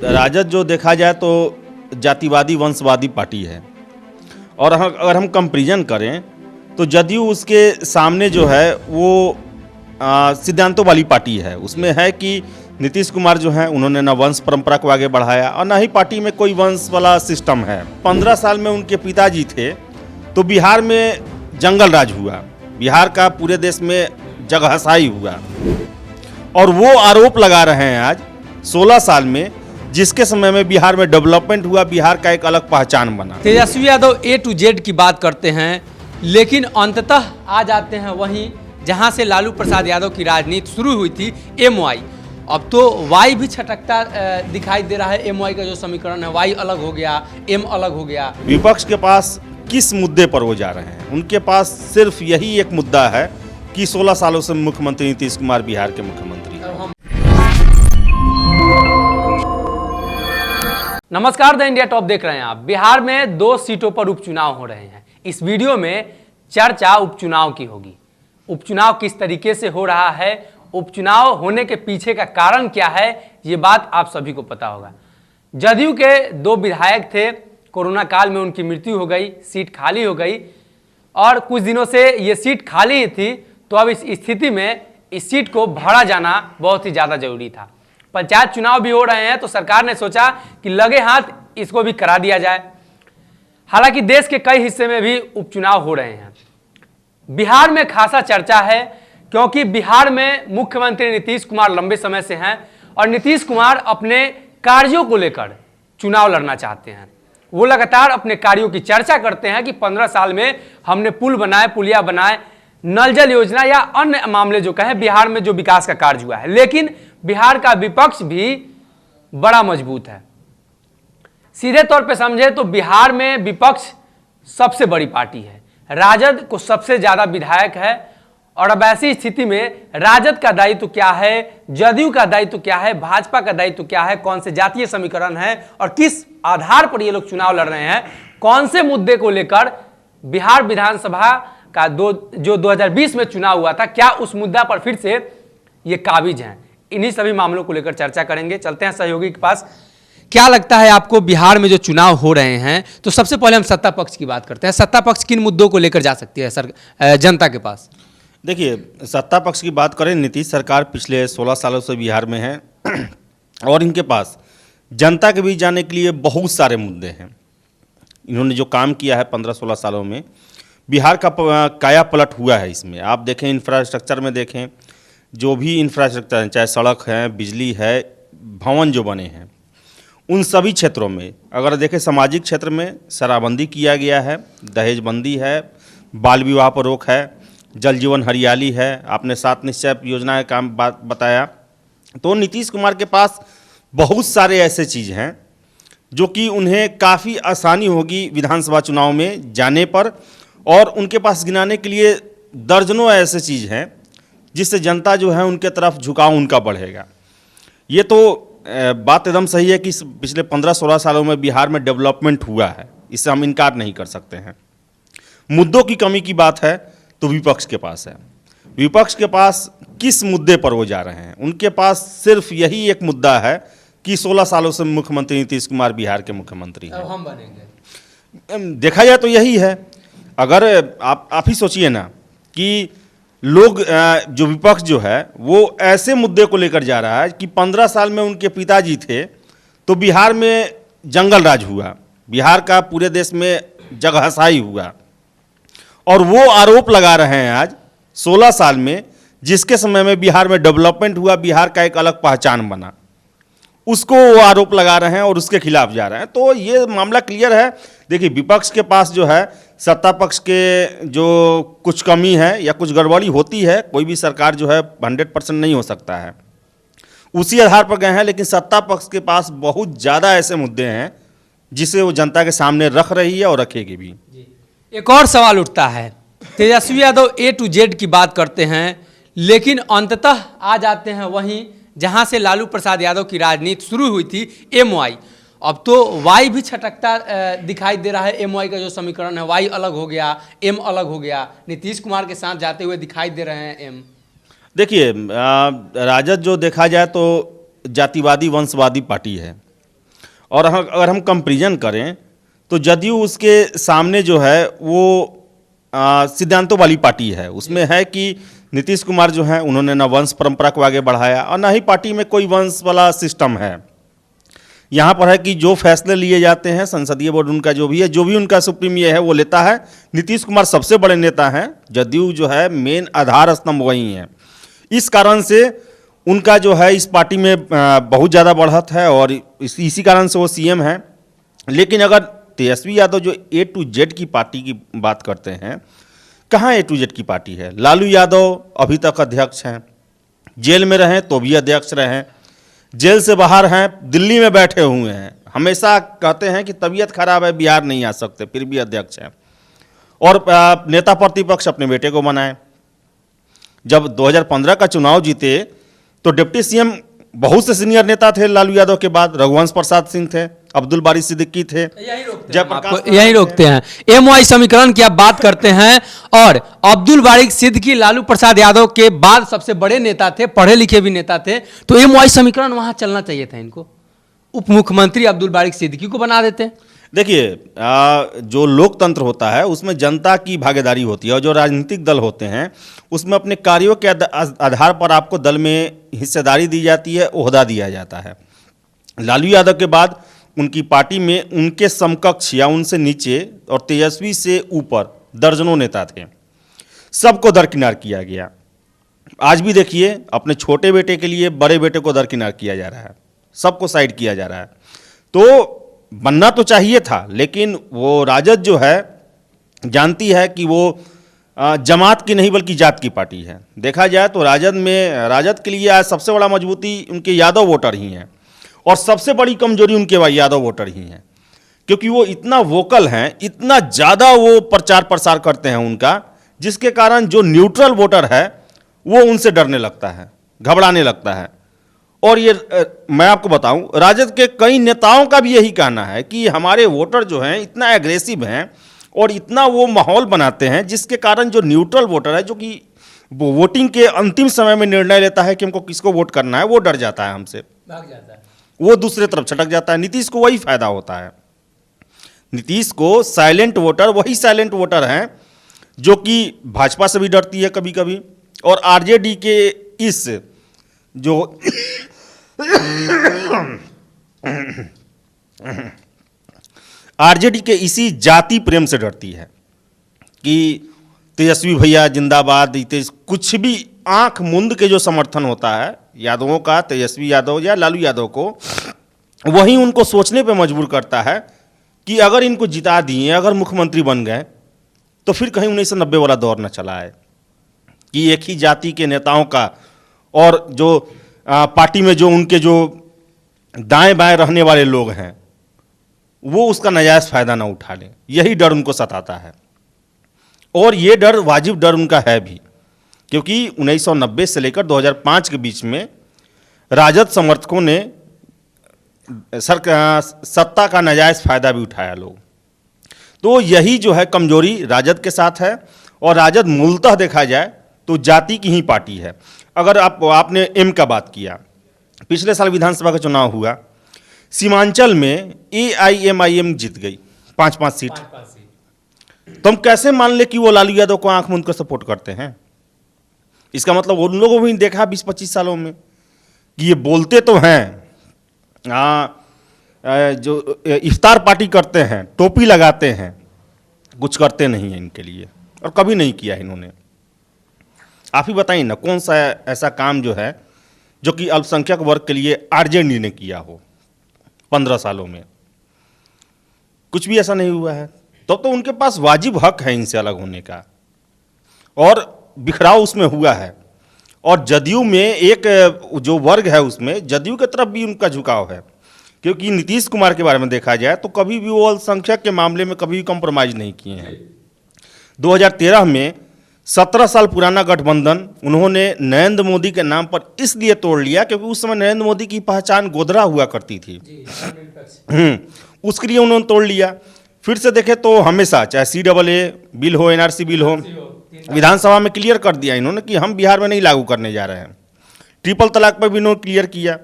राजद जो देखा जाए तो जातिवादी वंशवादी पार्टी है और अगर हम कंपैरिजन करें तो जदयू उसके सामने जो है वो सिद्धांतों वाली पार्टी है। उसमें है कि नीतीश कुमार जो है उन्होंने ना वंश परंपरा को आगे बढ़ाया और ना ही पार्टी में कोई वंश वाला सिस्टम है। 15 साल में उनके पिताजी थे तो बिहार में जंगल राज हुआ, बिहार का पूरे देश में जगहसाई हुआ और वो आरोप लगा रहे हैं आज 16 साल में, जिसके समय में बिहार में डेवलपमेंट हुआ, बिहार का एक अलग पहचान बना। Tejashwi Yadav A to Z की बात करते हैं लेकिन अंततः आ जाते हैं वहीं जहां से लालू प्रसाद यादव की राजनीति शुरू हुई थी MY। अब तो Y भी छटकता दिखाई दे रहा है। MY का जो समीकरण है Y अलग हो गया, M अलग हो गया। विपक्ष के पास किस मुद्दे पर वो जा रहे हैं? उनके पास सिर्फ यही एक मुद्दा है कि 16 सालों से मुख्यमंत्री नीतीश कुमार बिहार के मुख्यमंत्री हैं। नमस्कार, द इंडिया टॉप देख रहे हैं आप। बिहार में 2 सीटों पर उपचुनाव हो रहे हैं। इस वीडियो में चर्चा उपचुनाव की होगी। उपचुनाव किस तरीके से हो रहा है, उपचुनाव होने के पीछे का कारण क्या है, ये बात आप सभी को पता होगा। जदयू के 2 विधायक थे, कोरोना काल में उनकी मृत्यु हो गई, सीट खाली हो गई और कुछ दिनों से ये सीट खाली ही थी। तो अब इस स्थिति में इस सीट को भरा जाना बहुत ही ज़्यादा जरूरी था। पंचायत चुनाव भी हो रहे हैं तो सरकार ने सोचा कि लगे हाथ इसको भी करा दिया जाए। हालांकि देश के कई हिस्से में भी उपचुनाव हो रहे हैं। बिहार में खासा चर्चा है क्योंकि बिहार में मुख्यमंत्री नीतीश कुमार लंबे समय से हैं और नीतीश कुमार अपने कार्यों को लेकर चुनाव लड़ना चाहते हैं। वो लगातार अपने कार्यों की चर्चा करते हैं कि 15 साल में हमने पुल बनाए, पुलिया बनाए, नल जल योजना या अन्य मामले जो कहें बिहार में जो विकास का कार्य हुआ है। लेकिन बिहार का विपक्ष भी बड़ा मजबूत है। सीधे तौर पे समझे तो बिहार में विपक्ष सबसे बड़ी पार्टी है। राजद को सबसे ज्यादा विधायक है और अब ऐसी स्थिति में राजद का दायित्व क्या है, जदयू का दायित्व क्या है, भाजपा का दायित्व क्या है, कौन से जातीय समीकरण है और किस आधार पर ये लोग चुनाव लड़ रहे हैं, कौन से मुद्दे को लेकर बिहार विधानसभा का जो 2020 में चुनाव हुआ था, क्या उस मुद्दा पर फिर से ये काबिज हैं, इन्हीं सभी मामलों को लेकर चर्चा करेंगे। चलते हैं सहयोगी के पास। क्या लगता है आपको बिहार में जो चुनाव हो रहे हैं, तो सबसे पहले हम सत्ता पक्ष की बात करते हैं। सत्ता पक्ष किन मुद्दों को लेकर जा सकती है जनता के पास? देखिए, सत्ता पक्ष की बात करें, नीतीश सरकार पिछले 16 सालों से बिहार में है और इनके पास जनता के बीच जाने के लिए बहुत सारे मुद्दे हैं। इन्होंने जो काम किया है 15-16 सालों में, बिहार का काया पलट हुआ है। इसमें आप देखें, इंफ्रास्ट्रक्चर में देखें, जो भी इंफ्रास्ट्रक्चर है, चाहे सड़क है, बिजली है, भवन जो बने हैं, उन सभी क्षेत्रों में अगर देखें, सामाजिक क्षेत्र में शराबबंदी किया गया है, दहेजबंदी है, बाल विवाह पर रोक है, जल जीवन हरियाली है, आपने 7 निश्चय योजना का काम बताया। तो नीतीश कुमार के पास बहुत सारे ऐसे चीज़ हैं जो कि उन्हें काफ़ी आसानी होगी विधानसभा चुनाव में जाने पर, और उनके पास गिनाने के लिए दर्जनों ऐसे चीज़ हैं जिससे जनता जो है उनके तरफ झुकाव उनका बढ़ेगा। ये तो बात एकदम सही है कि पिछले 15-16 सालों में बिहार में डेवलपमेंट हुआ है, इससे हम इनकार नहीं कर सकते हैं। मुद्दों की कमी की बात है तो विपक्ष के पास है। विपक्ष के पास किस मुद्दे पर वो जा रहे हैं? उनके पास सिर्फ यही एक मुद्दा है कि 16 सालों से मुख्यमंत्री नीतीश कुमार बिहार के मुख्यमंत्री हैं। अब हम बनेंगे। देखा जाए तो यही है। अगर आप ही सोचिए ना कि लोग जो विपक्ष जो है वो ऐसे मुद्दे को लेकर जा रहा है कि 15 साल में उनके पिताजी थे तो बिहार में जंगल राज हुआ, बिहार का पूरे देश में जगहसाई हुआ और वो आरोप लगा रहे हैं आज 16 साल में, जिसके समय में बिहार में डेवलपमेंट हुआ, बिहार का एक अलग पहचान बना, उसको वो आरोप लगा रहे हैं और उसके खिलाफ जा रहे हैं। तो ये मामला क्लियर है। देखिए, विपक्ष के पास जो है सत्ता पक्ष के जो कुछ कमी है या कुछ गड़बड़ी होती है, कोई भी सरकार जो है 100% नहीं हो सकता है, उसी आधार पर गए हैं। लेकिन सत्ता पक्ष के पास बहुत ज़्यादा ऐसे मुद्दे हैं जिसे वो जनता के सामने रख रही है और रखेगी भी। एक और सवाल उठता है, Tejashwi Yadav A to Z की बात करते हैं लेकिन अंततः आ जाते हैं वहीं जहां से लालू प्रसाद यादव की राजनीति शुरू हुई थी MY। अब तो Y भी छटकता दिखाई दे रहा है। MY का जो समीकरण है Y अलग हो गया, M अलग हो गया, नीतीश कुमार के साथ जाते हुए दिखाई दे रहे हैं M। देखिए, राजद जो देखा जाए तो जातिवादी वंशवादी पार्टी है और अगर हम कंपैरिजन करें तो जदयू उसके सामने जो है वो सिद्धांतों वाली पार्टी है। उसमें है कि नीतीश कुमार जो है उन्होंने ना वंश परंपरा को आगे बढ़ाया और ना ही पार्टी में कोई वंश वाला सिस्टम है। यहाँ पर है कि जो फैसले लिए जाते हैं संसदीय बोर्ड उनका जो भी है, जो भी उनका सुप्रीम ये है वो लेता है। नीतीश कुमार सबसे बड़े नेता हैं, जदयू जो है मेन आधार स्तंभ वही हैं। इस कारण से उनका जो है इस पार्टी में बहुत ज़्यादा बढ़त है और इसी कारण से वो सीएम हैं। लेकिन अगर तेजस्वी यादव जो A to Z की पार्टी की बात करते हैं, कहाँ A to Z की पार्टी है? लालू यादव अभी तक अध्यक्ष हैं, जेल में रहें तो भी अध्यक्ष रहें, जेल से बाहर हैं, दिल्ली में बैठे हुए हैं, हमेशा कहते हैं कि तबीयत खराब है बिहार नहीं आ सकते, फिर भी अध्यक्ष हैं। और नेता प्रतिपक्ष अपने बेटे को बनाए। जब 2015 का चुनाव जीते तो डिप्टी सीएम बहुत से सीनियर नेता थे लालू यादव के बाद। रघुवंश प्रसाद सिंह थे, अब्दुल बारी सिद्दीकी थे, यही रोकते हैं। MY समीकरण की आप बात करते हैं और अब्दुल बारी सिद्दीकी लालू प्रसाद यादव के बाद सबसे बड़े नेता थे, पढ़े लिखे भी नेता थे, तो MY समीकरण वहां चलना चाहिए था। इनको उप मुख्यमंत्री अब्दुल बारी सिद्दीकी को बना देते। देखिए जो लोकतंत्र होता है उसमें जनता की भागीदारी होती है और जो राजनीतिक दल होते हैं उसमें अपने कार्यों के आधार पर आपको दल में हिस्सेदारी दी जाती है, ओहदा दिया जाता है। लालू यादव के बाद उनकी पार्टी में उनके समकक्ष या उनसे नीचे और तेजस्वी से ऊपर दर्जनों नेता थे, सबको दरकिनार किया गया। आज भी देखिए अपने छोटे बेटे के लिए बड़े बेटे को दरकिनार किया जा रहा है, सबको साइड किया जा रहा है। तो बनना तो चाहिए था, लेकिन वो राजद जो है जानती है कि वो जमात की नहीं बल्कि जात की पार्टी है। देखा जाए तो राजद के लिए आज सबसे बड़ा मजबूती उनके यादव वोटर ही हैं और सबसे बड़ी कमजोरी उनके यादव वोटर ही हैं, क्योंकि वो इतना वोकल हैं, इतना ज़्यादा वो प्रचार प्रसार करते हैं उनका, जिसके कारण जो न्यूट्रल वोटर है वो उनसे डरने लगता है, घबराने लगता है। और ये मैं आपको बताऊं राजद के कई नेताओं का भी यही कहना है कि हमारे वोटर जो हैं इतना एग्रेसिव हैं और इतना वो माहौल बनाते हैं जिसके कारण जो न्यूट्रल वोटर है, जो कि वो वोटिंग के अंतिम समय में निर्णय लेता है कि हमको किसको वोट करना है, वो डर जाता है, हमसे भाग जाता है, वो दूसरे तरफ छटक जाता है। नीतीश को वही फायदा होता है। नीतीश को साइलेंट वोटर वही साइलेंट वोटर हैं जो कि भाजपा से भी डरती है कभी कभी, और आरजेडी के इस जो आरजेडी के इसी जाति प्रेम से डरती है कि तेजस्वी भैया जिंदाबाद, कुछ भी आंख मूंद के जो समर्थन होता है यादवों का, तेजस्वी यादव या लालू यादव को, वही उनको सोचने पे मजबूर करता है कि अगर इनको जिता दिए, अगर मुख्यमंत्री बन गए तो फिर कहीं 1990 वाला दौर न चला आए कि एक ही जाति के नेताओं का और जो पार्टी में जो उनके जो दाएं बाएं रहने वाले लोग हैं वो उसका नाजायज़ फ़ायदा ना उठा लें। यही डर उनको सताता है और ये डर वाजिब डर उनका है भी, क्योंकि 1990 से लेकर 2005 के बीच में राजद समर्थकों ने सत्ता का नाजायज़ फ़ायदा भी उठाया लोग। तो यही जो है कमजोरी राजद के साथ है और राजद मूलतः देखा जाए तो जाति की ही पार्टी है। अगर आपने एम का बात किया, पिछले साल विधानसभा का चुनाव हुआ, सीमांचल में AIMIM जीत गई 5-5 सीट। तो हम कैसे मान ले कि वो लालू यादव को आंख मूंद कर सपोर्ट करते हैं? इसका मतलब उन लोगों को भी देखा 20-25 सालों में कि ये बोलते तो हैं, जो इफ्तार पार्टी करते हैं, टोपी लगाते हैं, कुछ करते नहीं हैं इनके लिए और कभी नहीं किया इन्होंने। आप ही बताइए ना कौन सा ऐसा काम जो है जो कि अल्पसंख्यक वर्ग के लिए आरजेडी ने किया हो 15 सालों में? कुछ भी ऐसा नहीं हुआ है। तो उनके पास वाजिब हक है इनसे अलग होने का, और बिखराव उसमें हुआ है। और जदयू में एक जो वर्ग है उसमें जदयू की तरफ भी उनका झुकाव है, क्योंकि नीतीश कुमार के बारे में देखा जाए तो कभी भी वो अल्पसंख्यक के मामले में कभी भी कॉम्प्रोमाइज़ नहीं किए हैं। 2013 में 17 साल पुराना गठबंधन उन्होंने नरेंद्र मोदी के नाम पर इसलिए तोड़ लिया क्योंकि उस समय नरेंद्र मोदी की पहचान गोधरा हुआ करती थी, उसके लिए उन्होंने तोड़ लिया। फिर से देखें तो हमेशा चाहे CAA बिल हो, NRC बिल हो, विधानसभा में क्लियर कर दिया इन्होंने कि हम बिहार में नहीं लागू करने जा रहे हैं। ट्रिपल तलाक पर भी इन्होंने क्लियर किया।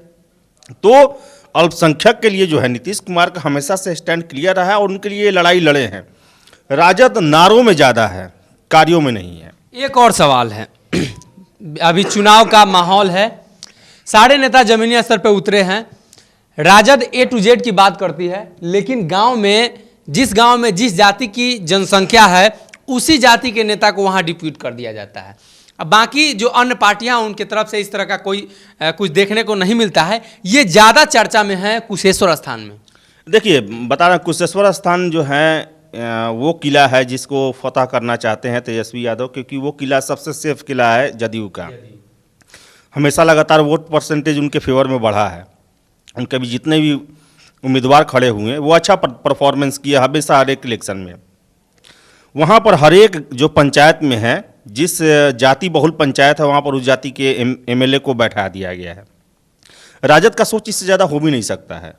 तो अल्पसंख्यक के लिए जो है नीतीश कुमार का हमेशा से स्टैंड क्लियर रहा है और उनके लिए लड़ाई लड़े हैं। राजद नारों में ज़्यादा है, कार्यों में नहीं है। एक और सवाल है, अभी चुनाव का माहौल है, सारे नेता जमीनी स्तर पर उतरे हैं, राजद A to Z की बात करती है, लेकिन गांव में जिस जाति की जनसंख्या है उसी जाति के नेता को वहां डिप्यूट कर दिया जाता है। अब बाकी जो अन्य पार्टियां उनके तरफ से इस तरह का कोई कुछ देखने को नहीं मिलता है। ये ज़्यादा चर्चा में है कुशेश्वर स्थान में। देखिए, बता रहा कुशेश्वर स्थान जो है वो किला है जिसको फतह करना चाहते हैं तेजस्वी यादव, क्योंकि वो किला सबसे सेफ किला है जदयू का। हमेशा लगातार वोट परसेंटेज उनके फेवर में बढ़ा है। उनके भी जितने भी उम्मीदवार खड़े हुए हैं वो अच्छा परफॉर्मेंस किया हमेशा हर एक इलेक्शन में। वहाँ पर हर एक जो पंचायत में है, जिस जाति बहुल पंचायत है वहाँ पर उस जाति के MLA को बैठा दिया गया है। राजद का सोच इससे ज़्यादा हो भी नहीं सकता है।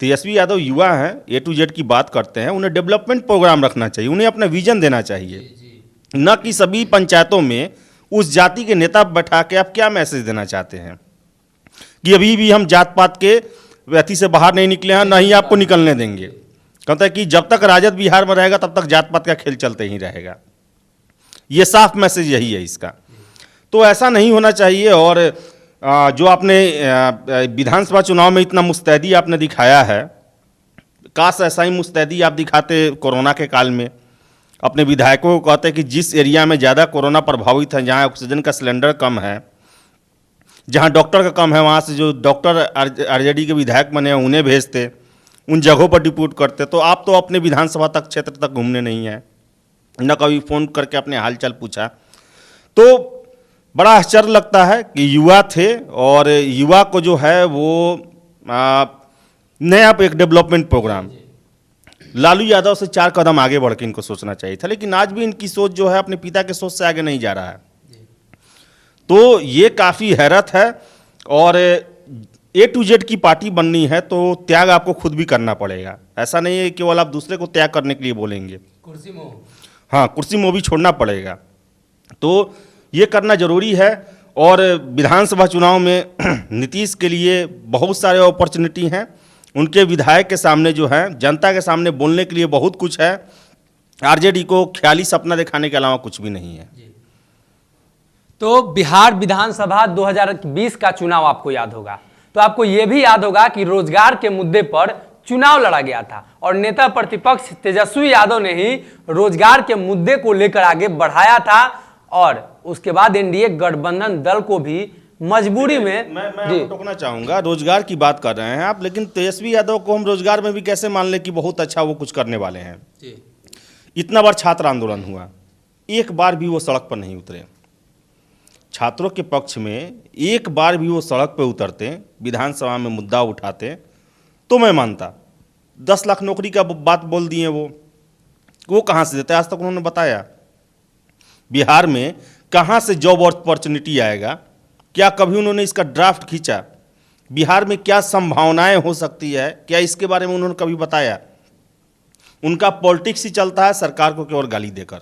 तेजस्वी यादव युवा हैं, A to Z की बात करते हैं, उन्हें डेवलपमेंट प्रोग्राम रखना चाहिए, उन्हें अपना विजन देना चाहिए, न कि सभी पंचायतों में उस जाति के नेता बैठा के आप क्या मैसेज देना चाहते हैं कि अभी भी हम जात पात के व्यक्ति से बाहर नहीं निकले हैं, ना ही आपको निकलने देंगे। कहता है कि जब तक राजद बिहार में रहेगा तब तक जात पात का खेल चलते ही रहेगा। ये साफ मैसेज यही है इसका। तो ऐसा नहीं होना चाहिए। और जो आपने विधानसभा चुनाव में इतना मुस्तैदी आपने दिखाया है, काश ऐसा ही मुस्तैदी आप दिखाते कोरोना के काल में। अपने विधायकों को कहते कि जिस एरिया में ज़्यादा कोरोना प्रभावित है, जहाँ ऑक्सीजन का सिलेंडर कम है, जहाँ डॉक्टर का कम है, वहाँ से जो डॉक्टर RJD के विधायक बने हैं उन्हें भेजते, उन जगहों पर डिप्यूट करते। तो आप तो अपने विधानसभा तक क्षेत्र तक घूमने नहीं हैं, न कभी फ़ोन करके अपने हालचाल पूछा। तो बड़ा आश्चर्य लगता है कि युवा थे और युवा को जो है वो नया एक डेवलपमेंट प्रोग्राम, लालू यादव से 4 कदम आगे बढ़ के इनको सोचना चाहिए था, लेकिन आज भी इनकी सोच जो है अपने पिता के सोच से आगे नहीं जा रहा है। तो ये काफ़ी हैरत है। और A to Z की पार्टी बननी है तो त्याग आपको खुद भी करना पड़ेगा। ऐसा नहीं है केवल आप दूसरे को त्याग करने के लिए बोलेंगे। कुर्सी मोह, हाँ, कुर्सी मोह भी छोड़ना पड़ेगा। तो ये करना जरूरी है। और विधानसभा चुनाव में नीतीश के लिए बहुत सारे अपॉर्चुनिटी हैं। उनके विधायक के सामने जो है, जनता के सामने बोलने के लिए बहुत कुछ है। RJD को ख्याली सपना दिखाने के अलावा कुछ भी नहीं है। तो बिहार विधानसभा 2020 का चुनाव आपको याद होगा, तो आपको यह भी याद होगा कि रोजगार के मुद्दे पर चुनाव लड़ा गया था और नेता प्रतिपक्ष तेजस्वी यादव ने ही रोजगार के मुद्दे को लेकर आगे बढ़ाया था। और उसके बाद NDA गठबंधन दल को भी मजबूरी में मैं टोकना चाहूंगा। रोजगार की बात कर रहे हैं आप, लेकिन तेजस्वी यादव को हम रोजगार में भी कैसे मान लें कि बहुत अच्छा वो कुछ करने वाले हैं। इतना बार छात्र आंदोलन हुआ, एक बार भी वो सड़क पर नहीं उतरे। छात्रों के पक्ष में एक बार भी वो सड़क पर उतरते, विधानसभा में मुद्दा उठाते तो मैं मानता। 10 लाख नौकरी का बात बोल दिए वो कहाँ से देते, आज तक उन्होंने बताया। बिहार में कहाँ से जॉब अपॉर्चुनिटी आएगा, क्या कभी उन्होंने इसका ड्राफ्ट खींचा? बिहार में क्या संभावनाएं हो सकती है, क्या इसके बारे में उन्होंने कभी बताया? उनका पॉलिटिक्स ही चलता है सरकार को केवल गाली देकर।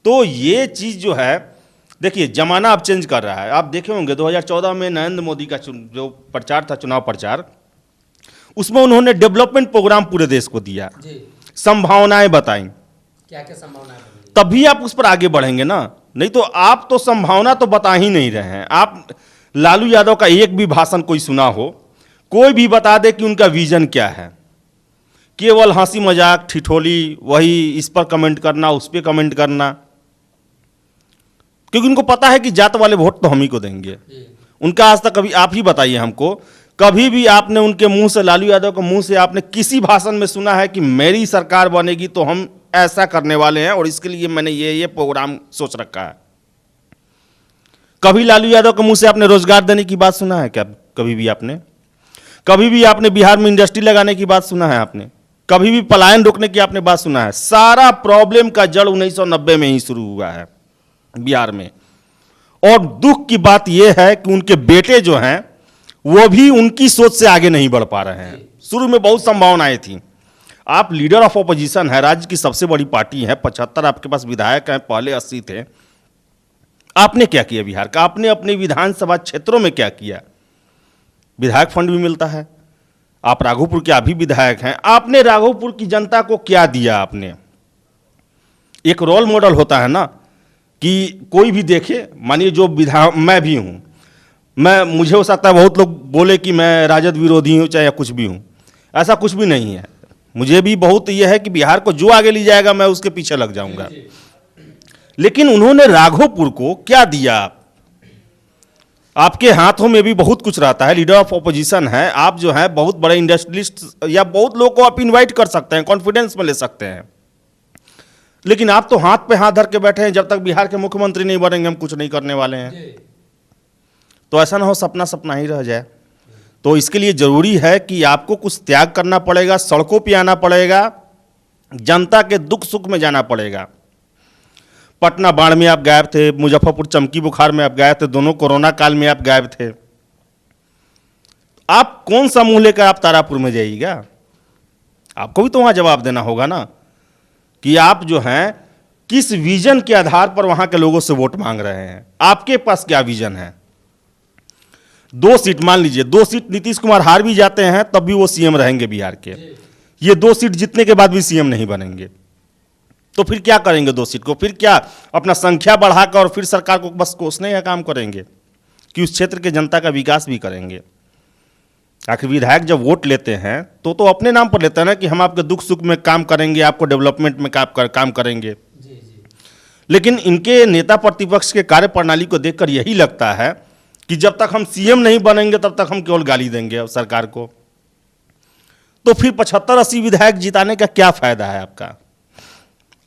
तो ये चीज़ जो है, देखिए जमाना अब चेंज कर रहा है। आप देखे होंगे 2014 में नरेंद्र मोदी का जो प्रचार था, चुनाव प्रचार, उसमें उन्होंने डेवलपमेंट प्रोग्राम पूरे देश को दिया, संभावनाएं बताई। क्या क्या संभावनाएं? तभी आप उस पर आगे बढ़ेंगे ना, नहीं तो आप तो संभावना तो बता ही नहीं रहे हैं। आप लालू यादव का एक भी भाषण कोई सुना हो, कोई भी बता दे कि उनका विजन क्या है, केवल हंसी मजाक ठिठोली, वही इस पर कमेंट करना, उस पर कमेंट करना, क्योंकि उनको पता है कि जात वाले वोट तो हम ही को देंगे। उनका आज तक कभी, आप ही बताइए हमको, कभी भी आपने उनके मुंह से, लालू यादव के मुंह से आपने किसी भाषण में सुना है कि मेरी सरकार बनेगी तो हम ऐसा करने वाले हैं और इसके लिए मैंने ये प्रोग्राम सोच रखा है? कभी लालू यादव के मुंह से आपने रोजगार देने की बात सुना है क्या? कभी भी आपने बिहार में इंडस्ट्री लगाने की बात सुना है आपने? कभी भी पलायन रोकने की आपने बात सुना है? सारा प्रॉब्लम का जड़ 1990 में ही शुरू हुआ है बिहार में। और दुख की बात यह है कि उनके बेटे जो हैं वो भी उनकी सोच से आगे नहीं बढ़ पा रहे हैं। शुरू में बहुत संभावनाएं थी। आप लीडर ऑफ ऑपोजिशन है, राज्य की सबसे बड़ी पार्टी है, 75 आपके पास विधायक हैं, पहले 80 थे। आपने क्या किया बिहार का? आपने अपने विधानसभा क्षेत्रों में क्या किया? विधायक फंड भी मिलता है, आप राघोपुर के अभी विधायक हैं, आपने राघोपुर की जनता को क्या दिया? आपने एक रोल मॉडल होता है ना कि कोई भी देखे, मानिए जो मैं भी हूँ, मुझे हो सकता है बहुत लोग बोले कि मैं राजद विरोधी हूँ चाहे कुछ भी हूँ, ऐसा कुछ भी नहीं है। मुझे भी बहुत यह है कि बिहार को जो आगे ले जाएगा मैं उसके पीछे लग जाऊंगा, लेकिन उन्होंने राघोपुर को क्या दिया? आपके हाथों में भी बहुत कुछ रहता है, लीडर ऑफ ऑपोजिशन है आप, जो है बहुत बड़े इंडस्ट्रियलिस्ट या बहुत लोगों को आप इनवाइट कर सकते हैं, कॉन्फिडेंस में ले सकते हैं, लेकिन आप तो हाथ पे हाथ धर के बैठे हैं, जब तक बिहार के मुख्यमंत्री नहीं बनेंगे हम कुछ नहीं करने वाले हैं। तो ऐसा ना हो सपना सपना ही रह जाए। तो इसके लिए जरूरी है कि आपको कुछ त्याग करना पड़ेगा, सड़कों पे आना पड़ेगा, जनता के दुख सुख में जाना पड़ेगा। पटना बाढ़ में आप गायब थे, मुजफ्फरपुर चमकी बुखार में आप गायब थे, दोनों कोरोना काल में आप गायब थे। आप कौन सा मुंह लेकर आप तारापुर में जाइएगा? आपको भी तो वहां जवाब देना होगा ना कि आप जो हैं किस विजन के आधार पर वहां के लोगों से वोट मांग रहे हैं, आपके पास क्या विजन है। 2 सीट मान लीजिए, 2 सीट नीतीश कुमार हार भी जाते हैं तब भी वो सीएम रहेंगे बिहार के। ये 2 सीट जीतने के बाद भी सीएम नहीं बनेंगे, तो फिर क्या करेंगे 2 सीट को? फिर क्या अपना संख्या बढ़ाकर और फिर सरकार को बस कोसने का काम करेंगे कि उस क्षेत्र के जनता का विकास भी करेंगे? आखिर विधायक जब वोट लेते हैं तो अपने नाम पर लेते हैं ना कि हम आपके दुख सुख में काम करेंगे, आपको डेवलपमेंट में काम करेंगे। लेकिन इनके नेता प्रतिपक्ष के कार्य प्रणाली को देखकर यही लगता है कि जब तक हम सीएम नहीं बनेंगे तब तक हम केवल गाली देंगे सरकार को। तो फिर 75-80 विधायक जिताने का क्या फायदा है आपका?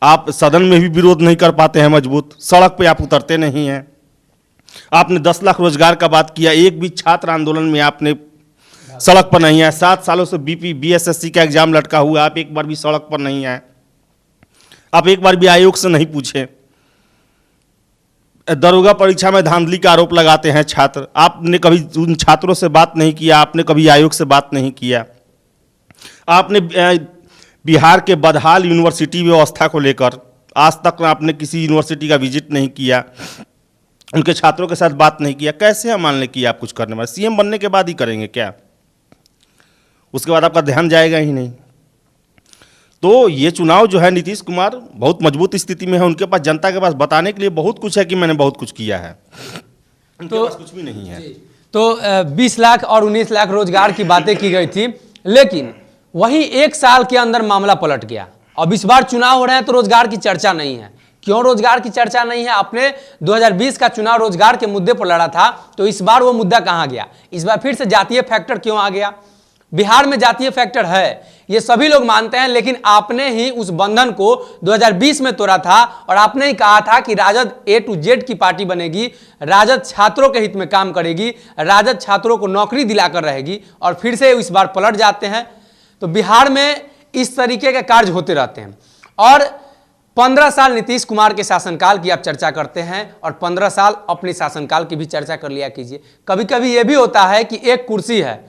आप सदन में भी विरोध नहीं कर पाते हैं मजबूत, सड़क पे आप उतरते नहीं हैं। आपने 10 लाख रोजगार का बात किया, एक भी छात्र आंदोलन में आपने सड़क पर नहीं आए। 7 सालों से बीएसएससी का एग्जाम लटका हुआ, आप एक बार भी सड़क पर नहीं आए। आप एक बार भी आयोग से नहीं पूछे। दरोगा परीक्षा में धांधली का आरोप लगाते हैं छात्र, आपने कभी उन छात्रों से बात नहीं किया, आपने कभी आयोग से बात नहीं किया। आपने बिहार के बदहाल यूनिवर्सिटी व्यवस्था को लेकर आज तक आपने किसी यूनिवर्सिटी का विजिट नहीं किया, उनके छात्रों के साथ बात नहीं किया। कैसे हम मान लें कि आप कुछ करने वाले? सीएम बनने के बाद ही करेंगे क्या? उसके बाद आपका ध्यान जाएगा ही नहीं। तो ये चुनाव जो है, नीतीश कुमार बहुत मजबूत स्थिति में है, उनके पास जनता के पास बताने के लिए बहुत कुछ है कि मैंने बहुत कुछ किया है, उनके पास कुछ भी नहीं है। तो 20 लाख और 19 लाख रोजगार की बातें की गई थी, लेकिन वही 1 साल के अंदर मामला पलट गया। अब इस बार चुनाव हो रहे हैं तो रोजगार की चर्चा नहीं है। क्यों रोजगार की चर्चा नहीं है? आपने 2020 का चुनाव रोजगार के मुद्दे पर लड़ा था, तो इस बार वो मुद्दा कहां गया? इस बार फिर से जातीय फैक्टर क्यों आ गया? बिहार में जातीय फैक्टर है, ये सभी लोग मानते हैं, लेकिन आपने ही उस बंधन को 2020 में तोड़ा था और आपने ही कहा था कि राजद A to Z की पार्टी बनेगी, राजद छात्रों के हित में काम करेगी, राजद छात्रों को नौकरी दिलाकर रहेगी, और फिर से इस बार पलट जाते हैं। तो बिहार में इस तरीके के कार्य होते रहते हैं। और 15 साल नीतीश कुमार के शासनकाल की आप चर्चा करते हैं और 15 साल अपने शासनकाल की भी चर्चा कर लिया कीजिए। कभी कभी यह भी होता है कि एक कुर्सी है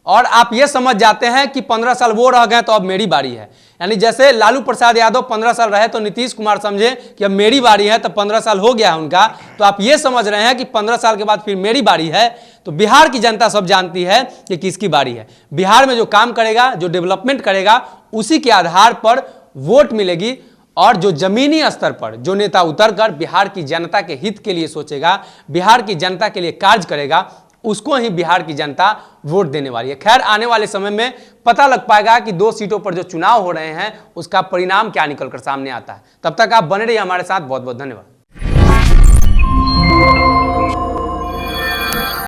और आप ये समझ जाते हैं कि 15 साल वो रह गए तो अब मेरी बारी है। यानी जैसे लालू प्रसाद यादव 15 साल रहे तो नीतीश कुमार समझे कि अब मेरी बारी है, तो 15 साल हो गया है उनका, तो आप ये समझ रहे हैं कि 15 साल के बाद फिर मेरी बारी है। तो बिहार की जनता सब जानती है कि किसकी बारी है। बिहार में जो काम करेगा, जो डेवलपमेंट करेगा, उसी के आधार पर वोट मिलेगी। और जो जमीनी स्तर पर जो नेता उतरकर बिहार की जनता के हित के लिए सोचेगा, बिहार की जनता के लिए कार्य करेगा, उसको ही बिहार की जनता वोट देने वाली है। खैर, आने वाले समय में पता लग पाएगा कि 2 सीटों पर जो चुनाव हो रहे हैं उसका परिणाम क्या निकलकर सामने आता है। तब तक आप बने रहिए हमारे साथ। बहुत बहुत धन्यवाद।